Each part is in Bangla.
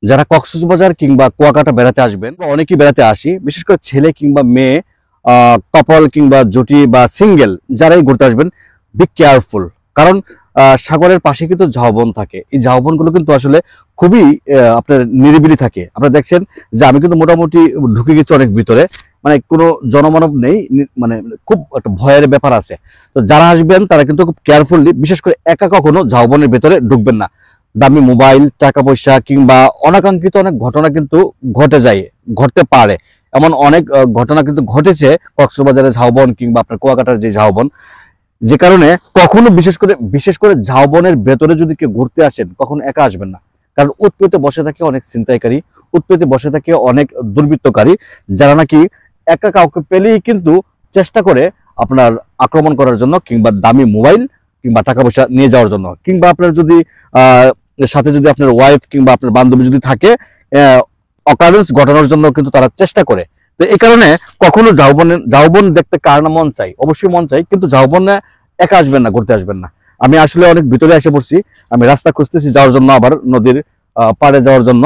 যারা কক্সবাজার কিংবা কুয়াকাটা বেড়াতে আসবেন, অনেকেই বেড়াতে আসি, বিশেষ করে ছেলে কিংবা মেয়ে, কাপল কিংবা জুটি বা সিঙ্গেল যারাই ঘুরতে আসবেন, বি কেয়ারফুল। কারণ সাগরের পাশে কিন্তু ঝাউবন থাকে। এই ঝাউবনগুলো কিন্তু আসলে খুবই আপনার নিরিবিলি থাকে। আপনারা দেখছেন যে আমি কিন্তু মোটামুটি ঢুকে গেছি অনেক ভিতরে, মানে কোনো জনমানব নেই, মানে খুব একটা ভয়ের ব্যাপার আছে। তো যারা আসবেন তারা কিন্তু খুব কেয়ারফুলি, বিশেষ করে একা কখনো ঝাউবনের ভেতরে ঢুকবেন না। দামি মোবাইল, টাকা পয়সা কিংবা অনাকাঙ্ক্ষিত অনেক ঘটনা কিন্তু ঘটতে পারে। এমন অনেক ঘটনা কিন্তু ঘটেছে কক্সবাজারের ঝাউবন কিংবা আপনার কুয়াকাটার যে ঝাউবন। যে কারণে কখনো বিশেষ করে ঝাউবনের ভেতরে যদি কেউ ঘুরতে আসেন, কখনো একা আসবেন না। কারণ উৎপেতে বসে থাকে অনেক ছিনতাইকারী, উৎপেতে বসে থাকে অনেক দুর্বৃত্তকারী, যারা নাকি একা কাউকে পেলেই কিন্তু চেষ্টা করে আপনার আক্রমণ করার জন্য, কিংবা দামি মোবাইল কিংবা টাকা পয়সা নিয়ে যাওয়ার জন্য, কিংবা আপনার যদি সাথে যদি আপনার ওয়াইফ কিংবা আপনার বান্ধবী যদি থাকে, অকারেন্স ঘটানোর জন্য কিন্তু তারা চেষ্টা করে। তো এই কারণে কখনো ঝাউবন দেখতে কার না মন চাই, অবশ্যই মন চাই, কিন্তু ঝাউবনে একা আসবেন না, ঘুরতে আসবেন না। আমি আসলে অনেক ভিতরে এসে পড়ছি, আমি রাস্তা খুঁজতেছি যাওয়ার জন্য, আবার নদীর পাড়ে যাওয়ার জন্য।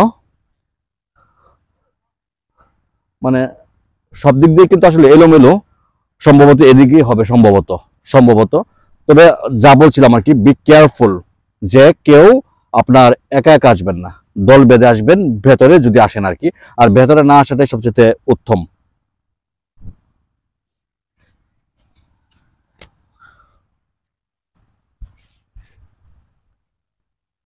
মানে সব দিক দিয়ে কিন্তু আসলে এলোমেলো, সম্ভবত এদিকেই হবে, সম্ভবত। তবে যা বলছিলাম আর কি, বি কেয়ারফুল, যে কেউ আপনার একা একা আসবেন না, দল বেঁধে আসবেন ভেতরে যদি আসেন আর কি। আর ভেতরে না আসাটাই সবচেয়ে উত্তম।